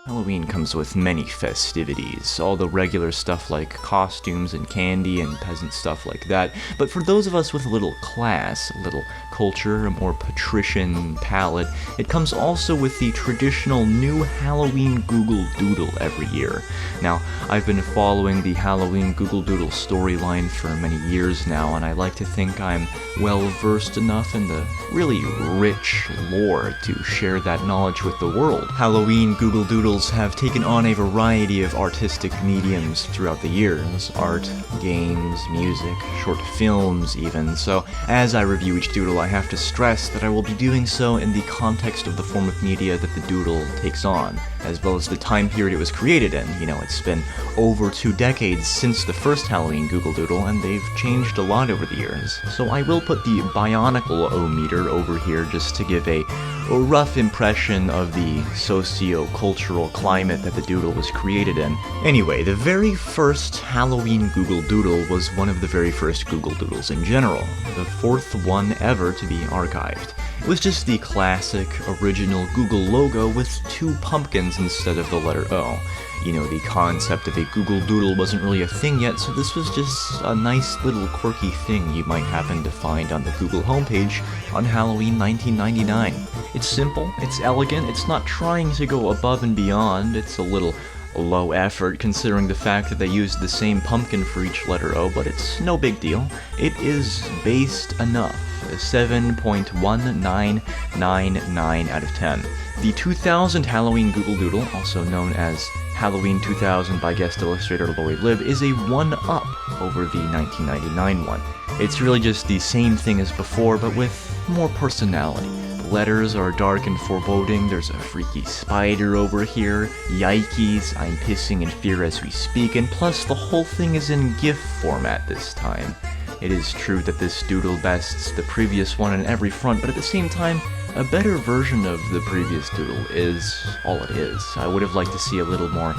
Halloween comes with many festivities, all the regular stuff like costumes and candy and peasant stuff like that, but for those of us with a little class, a little culture, a more patrician palate, it comes also with the traditional new Halloween Google Doodle every year. Now, I've been following the Halloween Google Doodle storyline for many years now, and I like to think I'm well versed enough in the really rich lore to share that knowledge with the world. Halloween Google Doodles have taken on a variety of artistic mediums throughout the years. Art, games, music, short films even, so as I review each doodle I have to stress that I will be doing so in the context of the form of media that the doodle takes on, as well as the time period it was created in. You know, it's been over 2 decades since the first Halloween Google Doodle, and they've changed a lot over the years. So I will put the bionicle-o-meter over here just to give a rough impression of the socio-cultural climate that the doodle was created in. Anyway, the very first Halloween Google Doodle was one of the very first Google Doodles in general, the 4th one ever to be archived. It was just the classic, original Google logo with 2 pumpkins instead of the letter O. You know, the concept of a Google Doodle wasn't really a thing yet, so this was just a nice little quirky thing you might happen to find on the Google homepage on Halloween 1999. It's simple, it's elegant, it's not trying to go above and beyond, it's a little low effort considering the fact that they used the same pumpkin for each letter O, but it's no big deal. It is based enough. 7.1999 out of 10. The 2000 Halloween Google Doodle, also known as Halloween 2000 by guest illustrator Lori Libb, is a one-up over the 1999 one. It's really just the same thing as before, but with more personality. The letters are dark and foreboding, there's a freaky spider over here, yikes, I'm pissing in fear as we speak, and plus the whole thing is in GIF format this time. It is true that this doodle bests the previous one on every front, but at the same time, a better version of the previous doodle is all it is. I would have liked to see a little more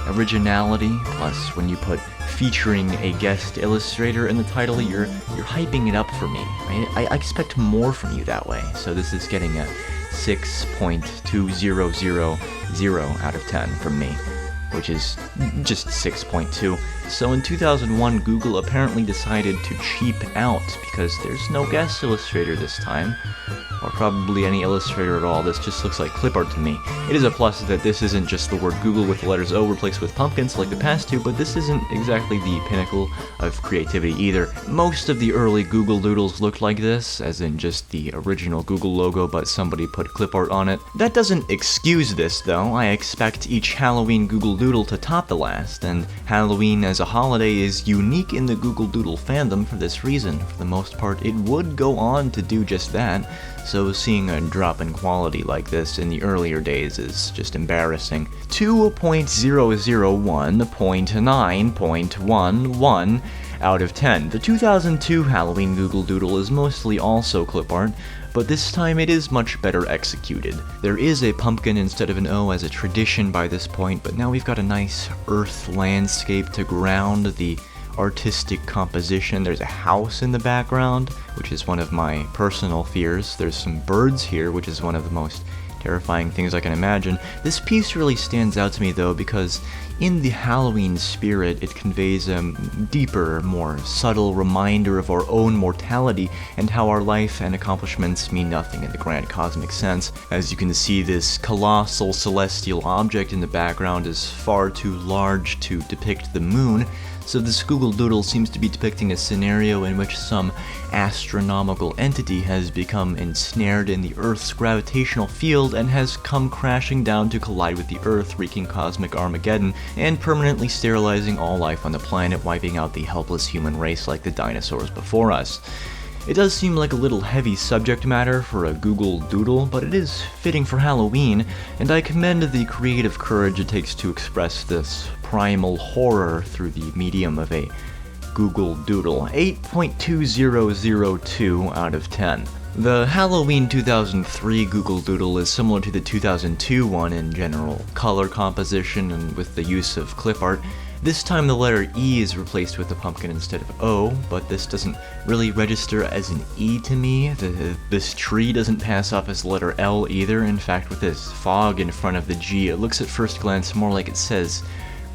originality, plus when you put featuring a guest illustrator in the title, you're hyping it up for me. I expect more from you that way, so this is getting a 6.2000 out of 10 from me, which is just 6.2. So in 2001, Google apparently decided to cheap out because there's no guest illustrator this time, or probably any illustrator at all. This just looks like clip art to me. It is a plus that this isn't just the word Google with the letters O replaced with pumpkins like the past two, but this isn't exactly the pinnacle of creativity either. Most of the early Google Doodles looked like this, as in just the original Google logo, but somebody put clip art on it. That doesn't excuse this, though. I expect each Halloween Google Doodle to top the last, and Halloween as a holiday is unique in the Google Doodle fandom for this reason. For the most part, it would go on to do just that, so seeing a drop in quality like this in the earlier days is just embarrassing. 2.001.9.11 out of 10. The 2002 Halloween Google Doodle is mostly also clip art, but this time it is much better executed. There is a pumpkin instead of an O as a tradition by this point, but now we've got a nice earth landscape to ground the artistic composition. There's a house in the background, which is one of my personal fears. There's some birds here, which is one of the most terrifying things I can imagine. This piece really stands out to me though because in the Halloween spirit it conveys a deeper, more subtle reminder of our own mortality and how our life and accomplishments mean nothing in the grand cosmic sense. As you can see, this colossal celestial object in the background is far too large to depict the moon, so this Google Doodle seems to be depicting a scenario in which some astronomical entity has become ensnared in the Earth's gravitational field and has come crashing down to collide with the Earth, wreaking cosmic Armageddon and permanently sterilizing all life on the planet, wiping out the helpless human race like the dinosaurs before us. It does seem like a little heavy subject matter for a Google Doodle, but it is fitting for Halloween, and I commend the creative courage it takes to express this primal horror through the medium of a Google Doodle. 8.2002 out of 10. The Halloween 2003 Google Doodle is similar to the 2002 one in general color composition and with the use of clip art. This time the letter E is replaced with a pumpkin instead of O, but this doesn't really register as an E to me. This tree doesn't pass off as the letter L either. In fact, with this fog in front of the G, it looks at first glance more like it says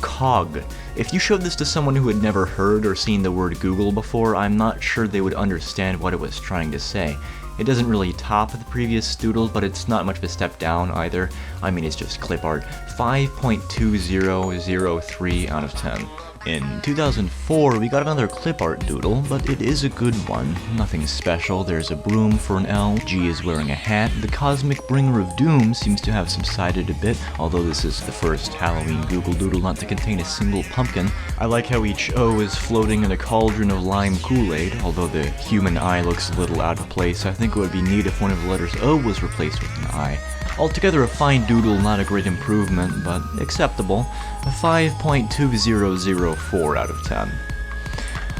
cog. If you showed this to someone who had never heard or seen the word Google before, I'm not sure they would understand what it was trying to say. It doesn't really top the previous doodle, but it's not much of a step down either. I mean, it's just clip art. 5.2003 out of 10. In 2004, we got another clip art doodle, but it is a good one. Nothing special. There's a broom for an L, G is wearing a hat, the cosmic bringer of doom seems to have subsided a bit, although this is the first Halloween Google Doodle not to contain a single pumpkin. I like how each O is floating in a cauldron of lime Kool-Aid, although the human eye looks a little out of place. I think it would be neat if one of the letters O was replaced with an I. Altogether a fine doodle, not a great improvement, but acceptable. A 5.2004 out of 10.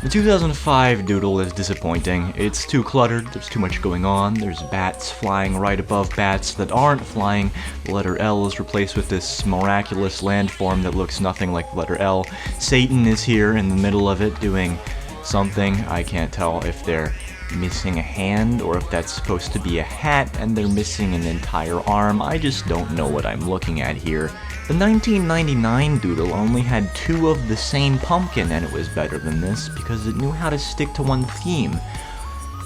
The 2005 doodle is disappointing. It's too cluttered, there's too much going on, there's bats flying right above bats that aren't flying, the letter L is replaced with this miraculous landform that looks nothing like the letter L. Satan is here in the middle of it doing something. I can't tell if they're missing a hand or if that's supposed to be a hat and they're missing an entire arm. I just don't know what I'm looking at here. The 1999 doodle only had 2 of the same pumpkin, and it was better than this because it knew how to stick to one theme.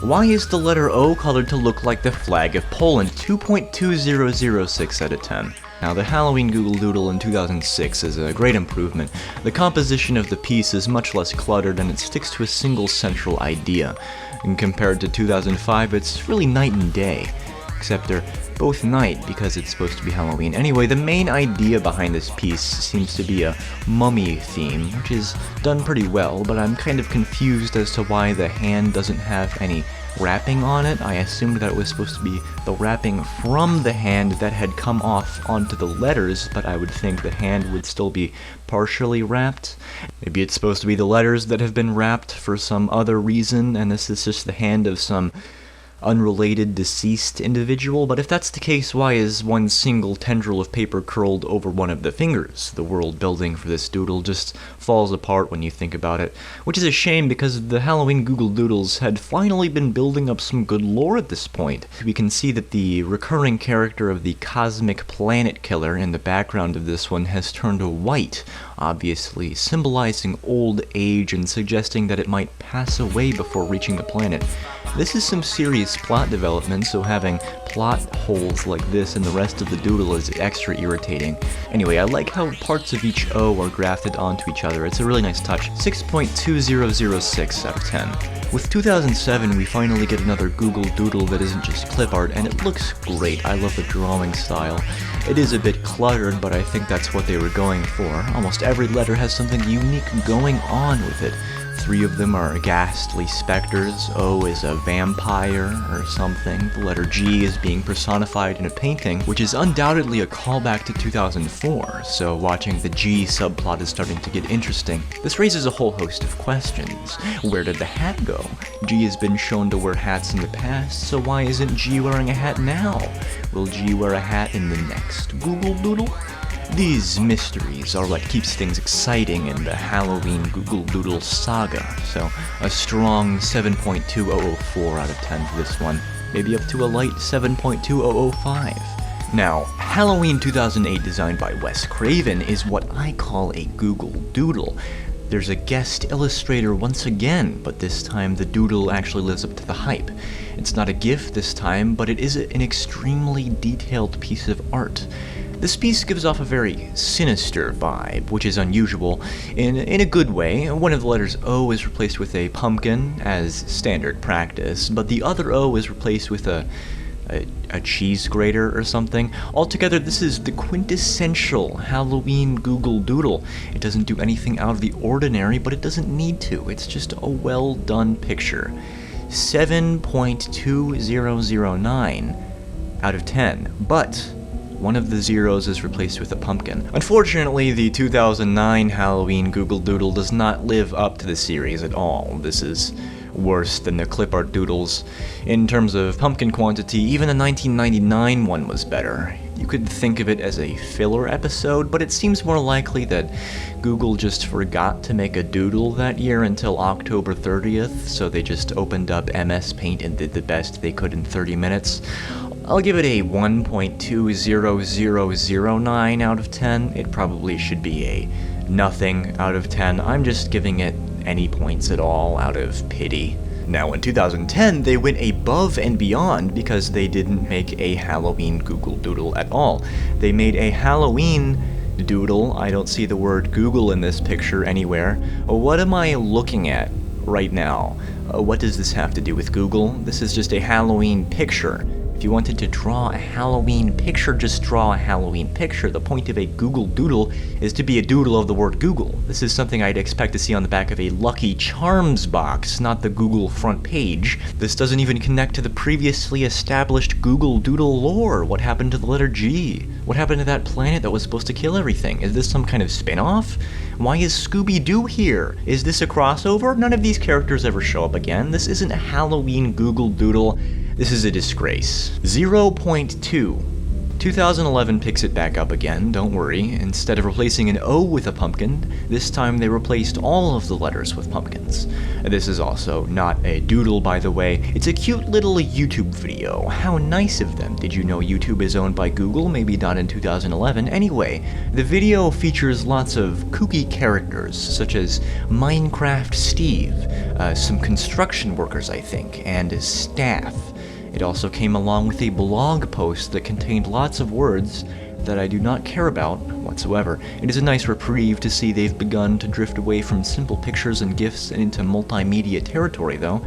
Why is the letter O colored to look like the flag of Poland? 2.2006 out of 10. Now, the Halloween Google Doodle in 2006 is a great improvement. The composition of the piece is much less cluttered and it sticks to a single central idea. And compared to 2005, it's really night and day. Except they're both night because it's supposed to be Halloween. Anyway, the main idea behind this piece seems to be a mummy theme, which is done pretty well, but I'm kind of confused as to why the hand doesn't have any wrapping on it. I assumed that it was supposed to be the wrapping from the hand that had come off onto the letters, but I would think the hand would still be partially wrapped. Maybe it's supposed to be the letters that have been wrapped for some other reason, and this is just the hand of some unrelated deceased individual, but if that's the case, why is one single tendril of paper curled over one of the fingers? The world building for this doodle just falls apart when you think about it, which is a shame because the Halloween Google Doodles had finally been building up some good lore at this point. We can see that the recurring character of the cosmic planet killer in the background of this one has turned white, obviously symbolizing old age and suggesting that it might pass away before reaching the planet. This is some serious plot development, so having plot holes like this in the rest of the doodle is extra irritating. Anyway, I like how parts of each O are grafted onto each other. It's a really nice touch. 6.2006 out of 10. With 2007, we finally get another Google Doodle that isn't just clip art, and it looks great. I love the drawing style. It is a bit cluttered, but I think that's what they were going for. Almost every letter has something unique going on with it. 3 of them are ghastly specters, O is a vampire or something, the letter G is being personified in a painting, which is undoubtedly a callback to 2004, so watching the G subplot is starting to get interesting. This raises a whole host of questions. Where did the hat go? G has been shown to wear hats in the past, so why isn't G wearing a hat now? Will G wear a hat in the next Google Doodle? These mysteries are what keeps things exciting in the Halloween Google Doodle saga, so a strong 7.2004 out of 10 for this one, maybe up to a light 7.2005. Now, Halloween 2008 designed by Wes Craven is what I call a Google Doodle. There's a guest illustrator once again, but this time the doodle actually lives up to the hype. It's not a GIF this time, but it is an extremely detailed piece of art. This piece gives off a very sinister vibe, which is unusual in a good way. One of the letters O is replaced with a pumpkin, as standard practice, but the other O is replaced with a cheese grater or something. Altogether, this is the quintessential Halloween Google Doodle. It doesn't do anything out of the ordinary, but it doesn't need to. It's just a well-done picture. 7.2009 out of 10, but one of the zeros is replaced with a pumpkin. Unfortunately, the 2009 Halloween Google Doodle does not live up to the series at all. This is worse than the clip art doodles. In terms of pumpkin quantity, even the 1999 one was better. You could think of it as a filler episode, but it seems more likely that Google just forgot to make a doodle that year until October 30th, so they just opened up MS Paint and did the best they could in 30 minutes. I'll give it a 1.20009 out of 10. It probably should be a nothing out of 10. I'm just giving it any points at all out of pity. Now in 2010, they went above and beyond because they didn't make a Halloween Google Doodle at all. They made a Halloween doodle. I don't see the word Google in this picture anywhere. What am I looking at right now? What does this have to do with Google? This is just a Halloween picture. If you wanted to draw a Halloween picture, just draw a Halloween picture. The point of a Google Doodle is to be a doodle of the word Google. This is something I'd expect to see on the back of a Lucky Charms box, not the Google front page. This doesn't even connect to the previously established Google Doodle lore. What happened to the letter G? What happened to that planet that was supposed to kill everything? Is this some kind of spin-off? Why is Scooby-Doo here? Is this a crossover? None of these characters ever show up again. This isn't a Halloween Google Doodle. This is a disgrace. 0.2. 2011 picks it back up again, don't worry. Instead of replacing an O with a pumpkin, this time they replaced all of the letters with pumpkins. This is also not a doodle, by the way. It's a cute little YouTube video. How nice of them. Did you know YouTube is owned by Google? Maybe not in 2011. Anyway, the video features lots of kooky characters, such as Minecraft Steve, some construction workers, I think, and staff. It also came along with a blog post that contained lots of words that I do not care about whatsoever. It is a nice reprieve to see they've begun to drift away from simple pictures and GIFs and into multimedia territory, though.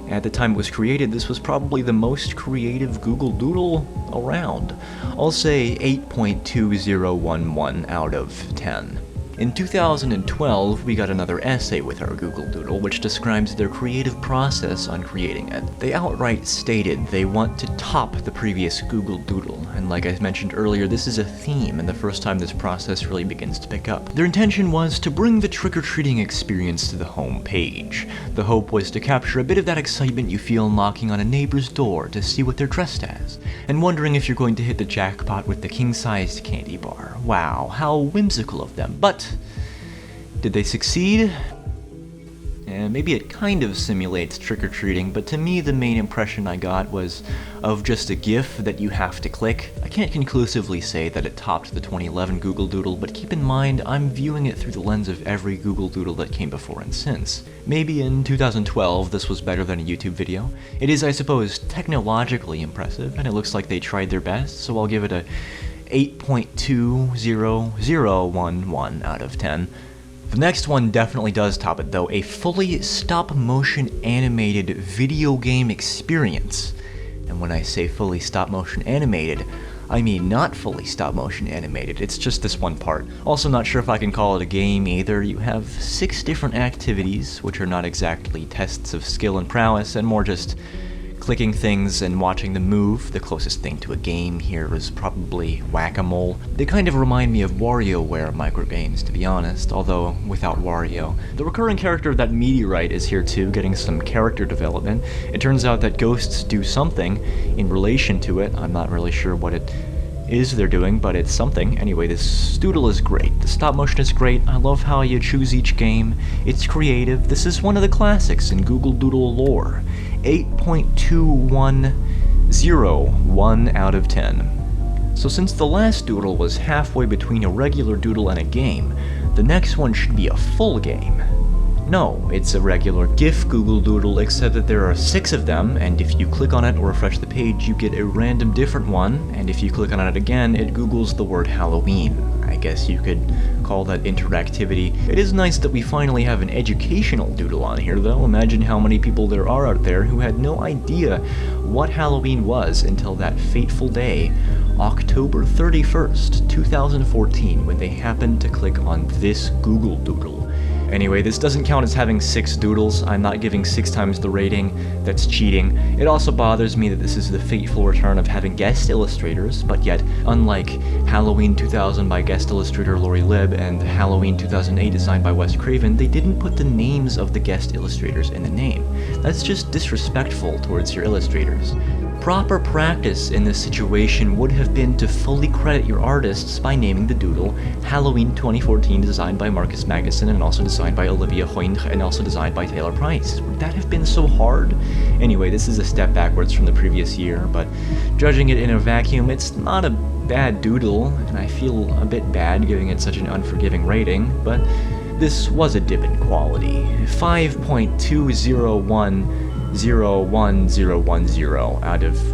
At the time it was created, this was probably the most creative Google Doodle around. I'll say 8.2011 out of 10. In 2012, we got another essay with our Google Doodle, which describes their creative process on creating it. They outright stated they want to top the previous Google Doodle, and like I mentioned earlier, this is a theme and the first time this process really begins to pick up. Their intention was to bring the trick-or-treating experience to the home page. The hope was to capture a bit of that excitement you feel knocking on a neighbor's door to see what they're dressed as, and wondering if you're going to hit the jackpot with the king-sized candy bar. Wow, how whimsical of them. But did they succeed? Maybe it kind of simulates trick-or-treating, but to me the main impression I got was of just a GIF that you have to click. I can't conclusively say that it topped the 2011 Google Doodle, but keep in mind I'm viewing it through the lens of every Google Doodle that came before and since. Maybe in 2012 this was better than a YouTube video. It is, I suppose, technologically impressive, and it looks like they tried their best, so I'll give it a 8.20011 out of 10. The next one definitely does top it though, a fully stop-motion animated video game experience. And when I say fully stop-motion animated, I mean not fully stop-motion animated, it's just this one part. Also not sure if I can call it a game either. You have 6 different activities, which are not exactly tests of skill and prowess, and more just clicking things and watching them move. The closest thing to a game here is probably Whack-A-Mole. They kind of remind me of WarioWare microgames, to be honest, although without Wario. The recurring character of that meteorite is here too, getting some character development. It turns out that ghosts do something in relation to it. I'm not really sure what it is they're doing, but it's something. Anyway, this doodle is great. The stop motion is great. I love how you choose each game. It's creative. This is one of the classics in Google Doodle lore. 8.2101 out of 10. So since the last doodle was halfway between a regular doodle and a game, the next one should be a full game. No, it's a regular GIF Google Doodle, except that there are 6 of them, and if you click on it or refresh the page, you get a random different one, and if you click on it again, it Googles the word Halloween. I guess you could call that interactivity. It is nice that we finally have an educational doodle on here, though. Imagine how many people there are out there who had no idea what Halloween was until that fateful day, October 31st, 2014, when they happened to click on this Google Doodle. Anyway, this doesn't count as having 6 doodles. I'm not giving 6 times the rating. That's cheating. It also bothers me that this is the fateful return of having guest illustrators, but yet, unlike Halloween 2000 by guest illustrator Lori Libb and Halloween 2008 designed by Wes Craven, they didn't put the names of the guest illustrators in the name. That's just disrespectful towards your illustrators. Proper practice in this situation would have been to fully credit your artists by naming the doodle Halloween 2014, designed by Marcus Magnuson and also designed by Olivia Hoynch and also designed by Taylor Price. Would that have been so hard? Anyway, this is a step backwards from the previous year, but judging it in a vacuum, it's not a bad doodle, and I feel a bit bad giving it such an unforgiving rating, but this was a dip in quality. 5.2010110 out of 10.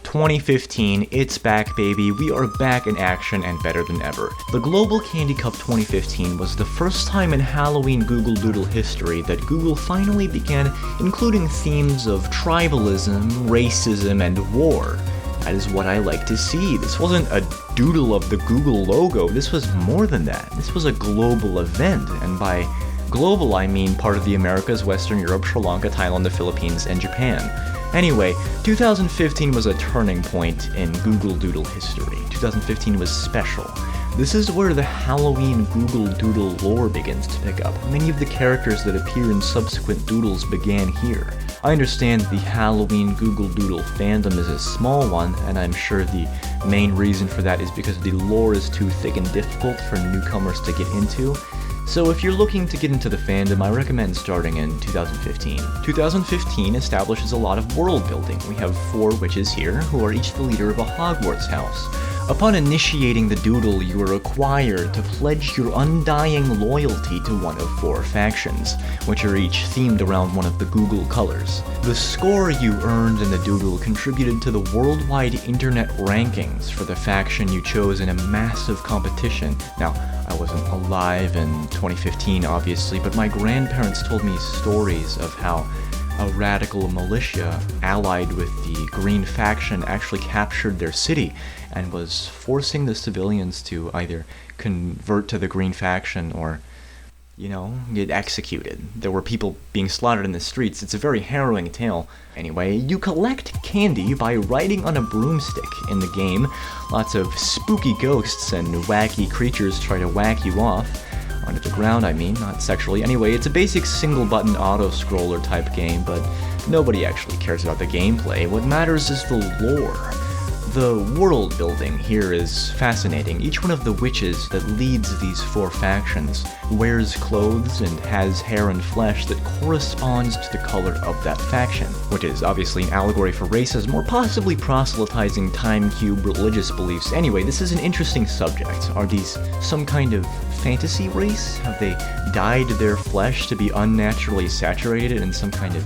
2015, it's back, baby. We are back in action and better than ever. The Global Candy Cup 2015 was the first time in Halloween Google Doodle history that Google finally began including themes of tribalism, racism, and war. That is what I like to see. This wasn't a doodle of the Google logo, this was more than that. This was a global event, and by global I mean part of the Americas, Western Europe, Sri Lanka, Thailand, the Philippines, and Japan. Anyway, 2015 was a turning point in Google Doodle history. 2015 was special. This is where the Halloween Google Doodle lore begins to pick up. Many of the characters that appear in subsequent doodles began here. I understand the Halloween Google Doodle fandom is a small one, and I'm sure the main reason for that is because the lore is too thick and difficult for newcomers to get into. So if you're looking to get into the fandom, I recommend starting in 2015. 2015 establishes a lot of world building. We have 4 witches here, who are each the leader of a Hogwarts house. Upon initiating the doodle, you are required to pledge your undying loyalty to one of 4 factions, which are each themed around one of the Google colors. The score you earned in the doodle contributed to the worldwide internet rankings for the faction you chose in a massive competition. Now, I wasn't alive in 2015, obviously, but my grandparents told me stories of how a radical militia allied with the Green faction actually captured their city and was forcing the civilians to either convert to the Green faction or, get executed. There were people being slaughtered in the streets. It's a very harrowing tale. Anyway, you collect candy by riding on a broomstick in the game. Lots of spooky ghosts and wacky creatures try to whack you off. Onto the ground, I mean, not sexually. Anyway, it's a basic single-button auto-scroller type game, but nobody actually cares about the gameplay. What matters is the lore. The world building here is fascinating. Each one of the witches that leads these 4 factions wears clothes and has hair and flesh that corresponds to the color of that faction, which is obviously an allegory for racism or possibly proselytizing time cube religious beliefs. Anyway, this is an interesting subject. Are these some kind of fantasy race? Have they dyed their flesh to be unnaturally saturated in some kind of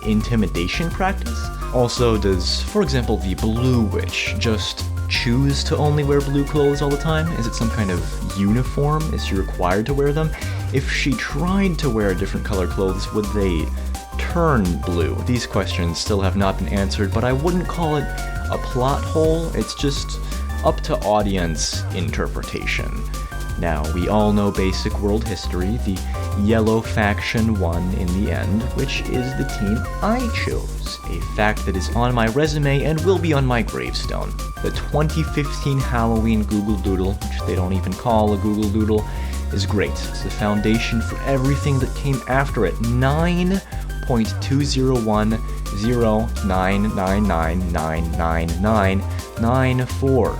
intimidation practice? Also, does, for example, the Blue Witch just choose to only wear blue clothes all the time? Is it some kind of uniform? Is she required to wear them? If she tried to wear different color clothes, would they turn blue? These questions still have not been answered, but I wouldn't call it a plot hole. It's just up to audience interpretation. Now, we all know basic world history. The yellow faction won in the end, which is the team I chose. A fact that is on my resume and will be on my gravestone. The 2015 Halloween Google Doodle, which they don't even call a Google Doodle, is great. It's the foundation for everything that came after it. 9.20109999994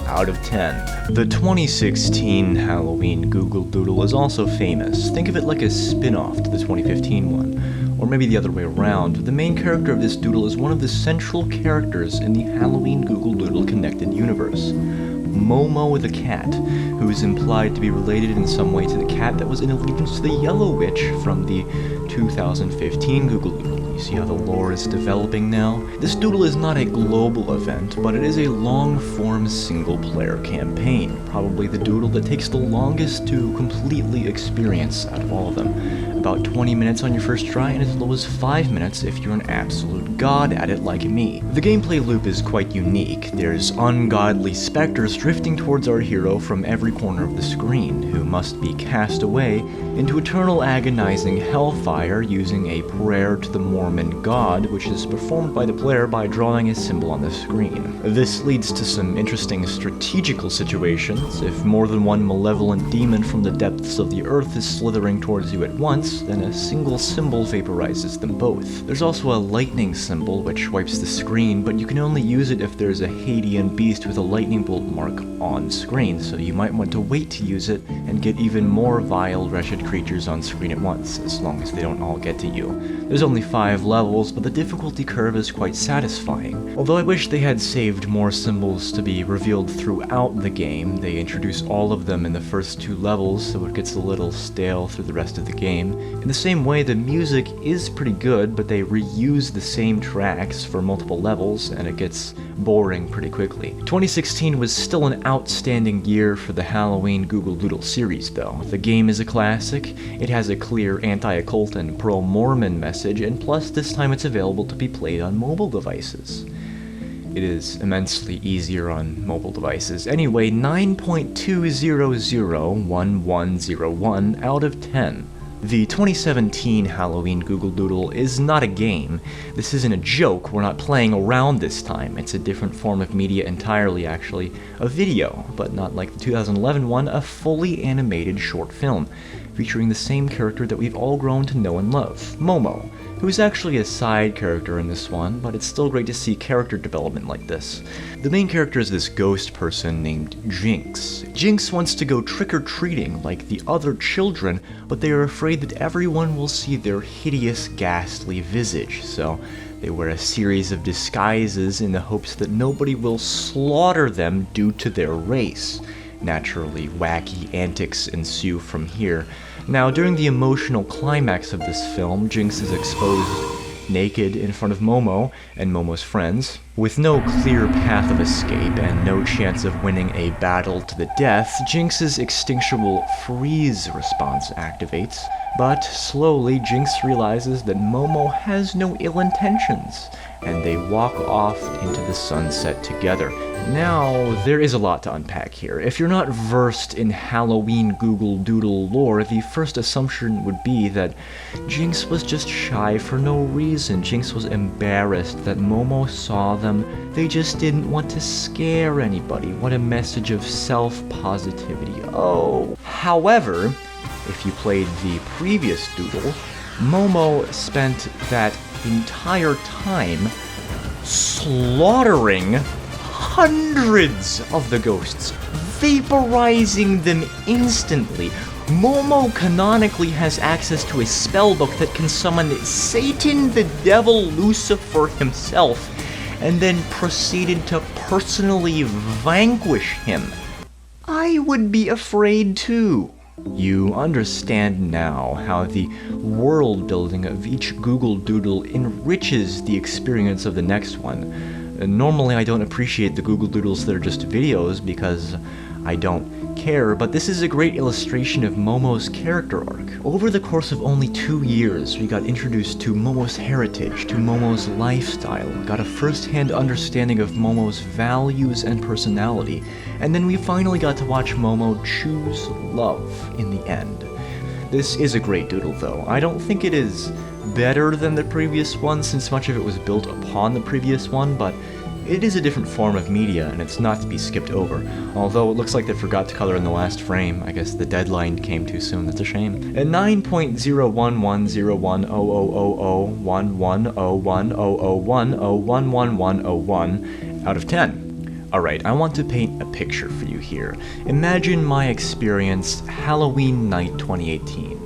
out of 10. The 2016 Halloween Google Doodle is also famous. Think of it like a spin-off to the 2015 one. Or maybe the other way around. The main character of this doodle is one of the central characters in the Halloween Google Doodle connected universe. Momo the cat, who is implied to be related in some way to the cat that was in allegiance to the Yellow Witch from the 2015 Google Doodle. You see how the lore is developing now? This doodle is not a global event, but it is a long-form single-player campaign. Probably the doodle that takes the longest to completely experience out of all of them. About 20 minutes on your first try, and as low as 5 minutes if you're an absolute god at it like me. The gameplay loop is quite unique. There's ungodly specters drifting towards our hero from every corner of the screen, who must be cast away into eternal agonizing hellfire using a prayer to the more Mormon god, which is performed by the player by drawing a symbol on the screen. This leads to some interesting strategical situations. If more than one malevolent demon from the depths of the earth is slithering towards you at once, then a single symbol vaporizes them both. There's also a lightning symbol, which wipes the screen, but you can only use it if there's a Hadean beast with a lightning bolt mark on screen, so you might want to wait to use it and get even more vile, wretched creatures on screen at once, as long as they don't all get to you. There's only 5 levels, but the difficulty curve is quite satisfying. Although I wish they had saved more symbols to be revealed throughout the game. They introduce all of them in the first 2 levels, so it gets a little stale through the rest of the game. In the same way, the music is pretty good, but they reuse the same tracks for multiple levels, and it gets boring pretty quickly. 2016 was still an outstanding year for the Halloween Google Doodle series, though. The game is a classic, it has a clear anti-occult and pro-Mormon message, and plus this time it's available to be played on mobile devices. It is immensely easier on mobile devices. Anyway, 9.2001101 out of 10. The 2017 Halloween Google Doodle is not a game. This isn't a joke, we're not playing around this time. It's a different form of media entirely, actually. A video, but not like the 2011 one, a fully animated short film, featuring the same character that we've all grown to know and love, Momo, who's actually a side character in this one, but it's still great to see character development like this. The main character is this ghost person named Jinx. Jinx wants to go trick-or-treating like the other children, but they are afraid that everyone will see their hideous, ghastly visage, so they wear a series of disguises in the hopes that nobody will slaughter them due to their race. Naturally, wacky antics ensue from here. Now, during the emotional climax of this film, Jinx is exposed naked in front of Momo and Momo's friends. With no clear path of escape and no chance of winning a battle to the death, Jinx's instinctual freeze response activates. But slowly, Jinx realizes that Momo has no ill intentions, and they walk off into the sunset together. Now, there is a lot to unpack here. If you're not versed in Halloween Google Doodle lore, the first assumption would be that Jinx was just shy for no reason. Jinx was embarrassed that Momo saw them. They just didn't want to scare anybody. What a message of self-positivity. Oh. However, if you played the previous Doodle, Momo spent that entire time slaughtering hundreds of the ghosts, vaporizing them instantly. Momo canonically has access to a spellbook that can summon Satan, the devil, Lucifer himself, and then proceeded to personally vanquish him. I would be afraid too. You understand now how the world building of each Google Doodle enriches the experience of the next one. Normally I don't appreciate the Google Doodles that are just videos because I don't care, but this is a great illustration of Momo's character arc. Over the course of only 2 years, we got introduced to Momo's heritage, to Momo's lifestyle, got a first-hand understanding of Momo's values and personality, and then we finally got to watch Momo choose love in the end. This is a great doodle though. I don't think it is better than the previous one since much of it was built upon the previous one, but it is a different form of media, and it's not to be skipped over. Although it looks like they forgot to color in the last frame. I guess the deadline came too soon, that's a shame. At 9.011010011010010111101 out of 10. Alright, I want to paint a picture for you here. Imagine my experience Halloween night 2018.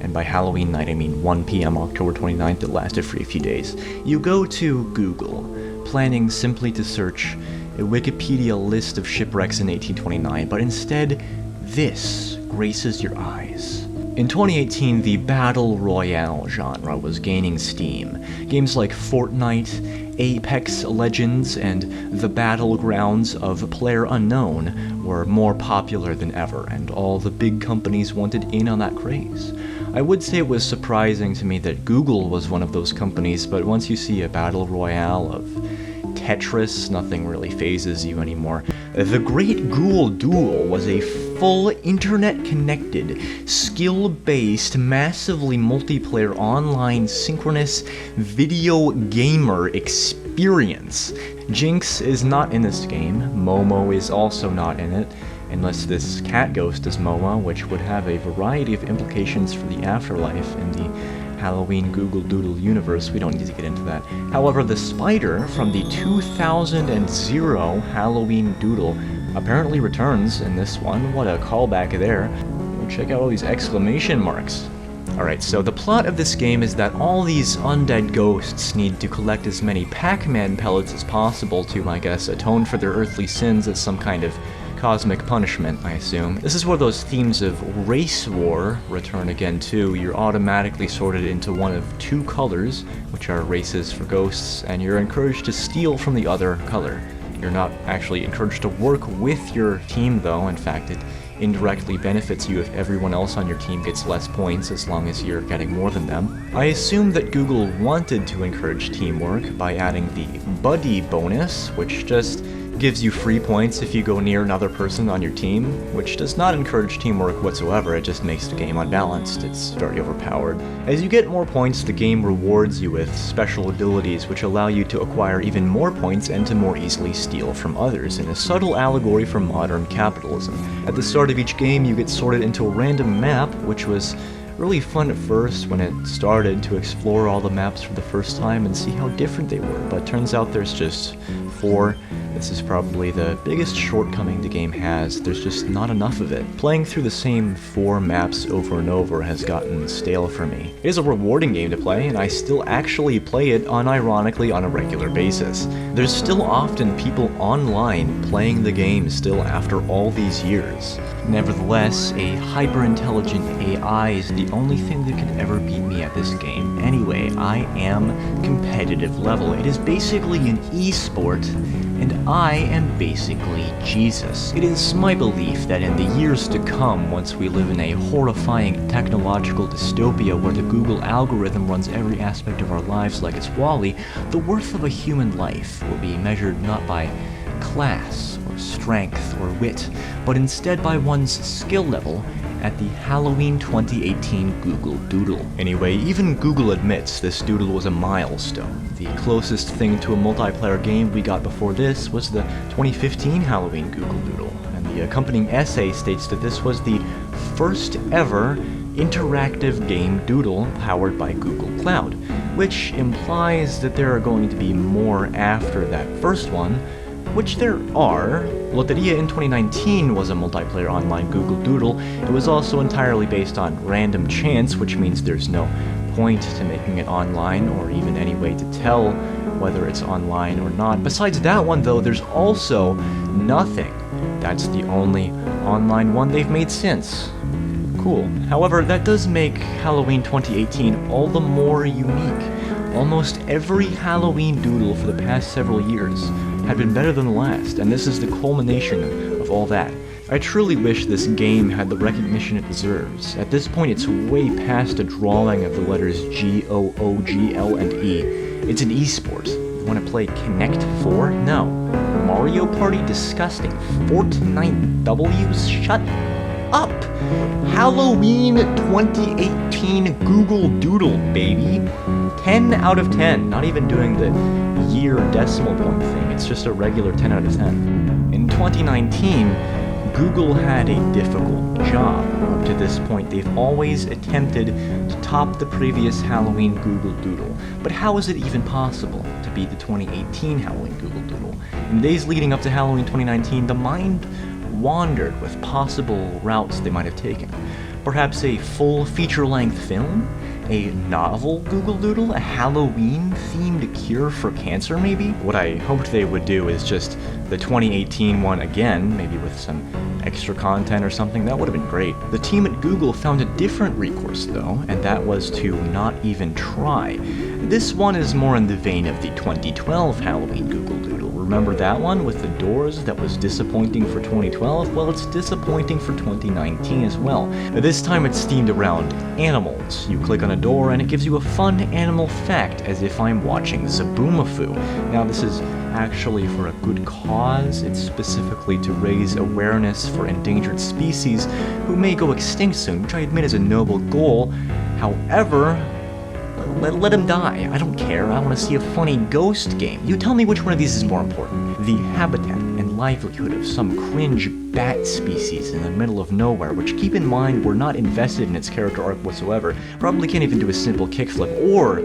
And by Halloween night I mean 1 p.m. October 29th, it lasted for a few days. You go to Google, planning simply to search a Wikipedia list of shipwrecks in 1829, but instead, this graces your eyes. In 2018, the Battle Royale genre was gaining steam. Games like Fortnite, Apex Legends, and the Battlegrounds of PlayerUnknown were more popular than ever, and all the big companies wanted in on that craze. I would say it was surprising to me that Google was one of those companies, but once you see a Battle Royale of Tetris, nothing really phases you anymore. The Great Google Doodle was a full internet-connected, skill-based, massively multiplayer online synchronous video gamer experience. Jinx is not in this game, Momo is also not in it, unless this cat ghost is Momo, which would have a variety of implications for the afterlife in the Halloween Google Doodle universe. We don't need to get into that. However, the spider from the 2000 Halloween Doodle apparently returns in this one. What a callback there. Check out all these exclamation marks. Alright, so the plot of this game is that all these undead ghosts need to collect as many Pac-Man pellets as possible to, I guess, atone for their earthly sins as some kind of cosmic punishment, I assume. This is where those themes of race war return again too. You're automatically sorted into one of two colors, which are races for ghosts, and you're encouraged to steal from the other color. You're not actually encouraged to work with your team though. In fact, it indirectly benefits you if everyone else on your team gets less points as long as you're getting more than them. I assume that Google wanted to encourage teamwork by adding the buddy bonus, which just gives you free points if you go near another person on your team, which does not encourage teamwork whatsoever. It just makes the game unbalanced. It's very overpowered. As you get more points, the game rewards you with special abilities which allow you to acquire even more points and to more easily steal from others, in a subtle allegory for modern capitalism. At the start of each game, you get sorted into a random map, which was really fun at first when it started to explore all the maps for the first time and see how different they were, but turns out there's just 4. This is probably the biggest shortcoming the game has. There's just not enough of it. Playing through the same 4 maps over and over has gotten stale for me. It is a rewarding game to play, and I still actually play it unironically on a regular basis. There's still often people online playing the game still after all these years. Nevertheless, a hyper-intelligent AI is the only thing that can ever beat me at this game. Anyway, I am competitive level. It is basically an e-sport, and I am basically Jesus. It is my belief that in the years to come, once we live in a horrifying technological dystopia where the Google algorithm runs every aspect of our lives like it's WALL-E, the worth of a human life will be measured not by class or strength or wit, but instead by one's skill level at the Halloween 2018 Google Doodle. Anyway, even Google admits this doodle was a milestone. The closest thing to a multiplayer game we got before this was the 2015 Halloween Google Doodle, and the accompanying essay states that this was the first ever interactive game doodle powered by Google Cloud, which implies that there are going to be more after that first one, which there are. Loteria in 2019 was a multiplayer online Google Doodle. It was also entirely based on random chance, which means there's no point to making it online or even any way to tell whether it's online or not. Besides that one though, there's also nothing. That's the only online one they've made since. Cool. However, that does make Halloween 2018 all the more unique. Almost every Halloween Doodle for the past several years had been better than the last, and this is the culmination of all that. I truly wish this game had the recognition it deserves. At this point, it's way past a drawing of the letters G, O, O, G, L, and E. It's an esport. You want to play Connect 4? No. Mario Party? Disgusting. Fortnite W's? Shut up! Halloween 2018 Google Doodle, baby. 10 out of 10. Not even doing the year decimal point thing. It's just a regular 10 out of 10. In 2019, Google had a difficult job. Up to this point, they've always attempted to top the previous Halloween Google Doodle. But how is it even possible to beat the 2018 Halloween Google Doodle? In the days leading up to Halloween 2019, the mind wandered with possible routes they might have taken. Perhaps a full feature-length film? A novel Google Doodle? A Halloween-themed cure for cancer, maybe? What I hoped they would do is just the 2018 one again, maybe with some extra content or something. That would have been great. The team at Google found a different recourse, though, and that was to not even try. This one is more in the vein of the 2012 Halloween Google Doodle. Remember that one with the doors that was disappointing for 2012? Well, it's disappointing for 2019 as well. This time it's themed around animals. You click on a door and it gives you a fun animal fact, as if I'm watching Zaboomafoo. Now this is actually for a good cause. It's specifically to raise awareness for endangered species who may go extinct soon, which I admit is a noble goal. However, let them die. I don't care. I want to see a funny ghost game. You tell me which one of these is more important. The habitat and livelihood of some cringe bat species in the middle of nowhere, which, keep in mind, we're not invested in its character arc whatsoever, probably can't even do a simple kickflip, or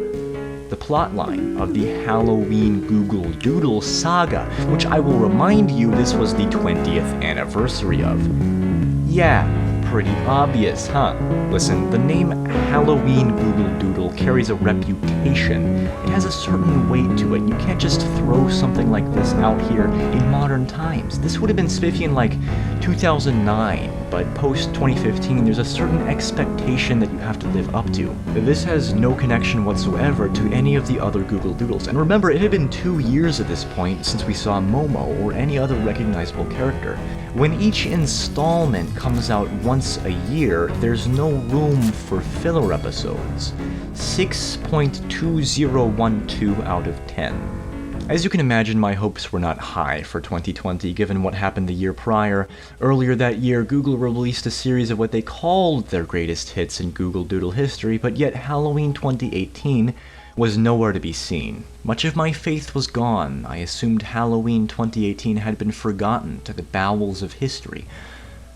the plotline of the Halloween Google Doodle saga, which I will remind you this was the 20th anniversary of. Yeah, pretty obvious, huh? Listen, the name Halloween Google Doodle carries a reputation. It has a certain weight to it. You can't just throw something like this out here in modern times. This would have been spiffy in like 2009, but post-2015 there's a certain expectation that you have to live up to. This has no connection whatsoever to any of the other Google Doodles. And remember, it had been 2 years at this point since we saw Momo or any other recognizable character. When each installment comes out once a year, there's no room for filler episodes. 6.2012 out of 10. As you can imagine, my hopes were not high for 2020 given what happened the year prior. Earlier that year, Google released a series of what they called their greatest hits in Google Doodle history, but yet Halloween 2018 was nowhere to be seen. Much of my faith was gone. I assumed Halloween 2018 had been forgotten to the bowels of history.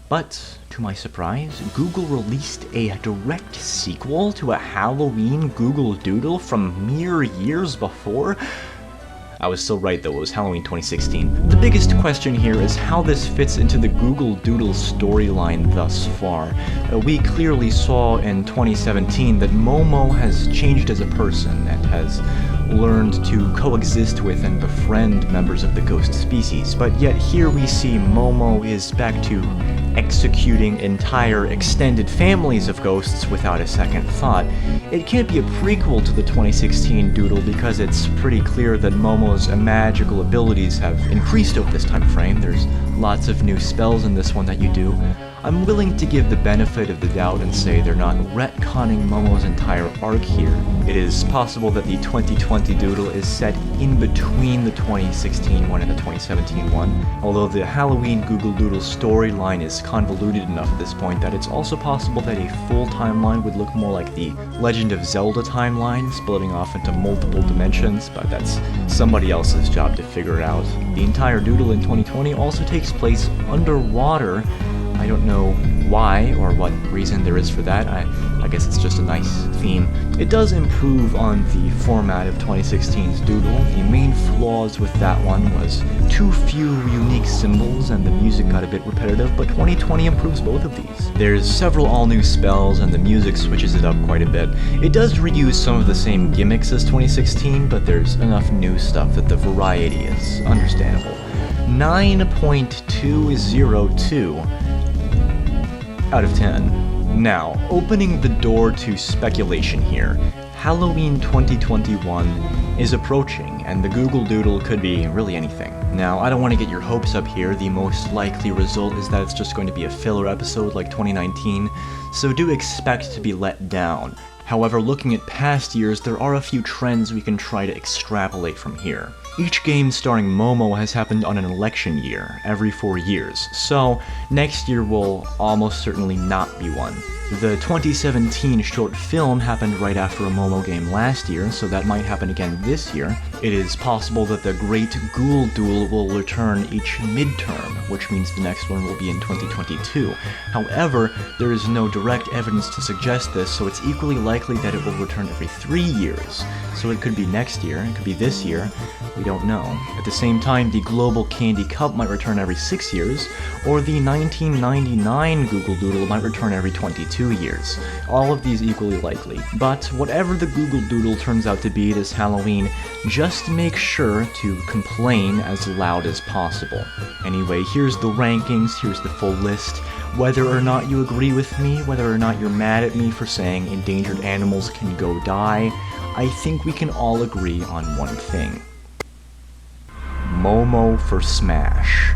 But, to my surprise, Google released a direct sequel to a Halloween Google Doodle from mere years before. I was still right though, it was Halloween 2016. The biggest question here is how this fits into the Google Doodle storyline thus far. We clearly saw in 2017 that Momo has changed as a person and has learned to coexist with and befriend members of the ghost species, but yet here we see Momo is back to executing entire extended families of ghosts without a second thought. It can't be a prequel to the 2016 Doodle because it's pretty clear that Momo's magical abilities have increased over this time frame. There's lots of new spells in this one that you do. I'm willing to give the benefit of the doubt and say they're not retconning Momo's entire arc here. It is possible that the 2020 Doodle is set in between the 2016 one and the 2017 one, although the Halloween Google Doodle storyline is convoluted enough at this point that it's also possible that a full timeline would look more like the Legend of Zelda timeline, splitting off into multiple dimensions, but that's somebody else's job to figure out. The entire Doodle in 2020 also takes place underwater. I don't know why or what reason there is for that. I guess it's just a nice theme. It does improve on the format of 2016's Doodle. The main flaws with that one was too few unique symbols and the music got a bit repetitive, but 2020 improves both of these. There's several all-new spells and the music switches it up quite a bit. it does reuse some of the same gimmicks as 2016, but there's enough new stuff that the variety is understandable. 9.202 out of 10. Now, opening the door to speculation here, Halloween 2021 is approaching, and the Google Doodle could be really anything. Now, I don't want to get your hopes up here. The most likely result is that it's just going to be a filler episode like 2019, so do expect to be let down. However, looking at past years, there are a few trends we can try to extrapolate from here. Each game starring Momo has happened on an election year, every 4 years, so next year will almost certainly not be one. The 2017 short film happened right after a Momo game last year, so that might happen again this year. It is possible that the Great Google Doodle will return each midterm, which means the next one will be in 2022. However, there is no direct evidence to suggest this, so it's equally likely that it will return every 3 years. So it could be next year, it could be this year, we don't know. At the same time, the Global Candy Cup might return every 6 years, or the 1999 Google Doodle might return every 22 years. All of these equally likely. But whatever the Google Doodle turns out to be this Halloween, just make sure to complain as loud as possible. Anyway, here's the rankings, here's the full list. Whether or not you agree with me, whether or not you're mad at me for saying endangered animals can go die, I think we can all agree on one thing. Momo for Smash.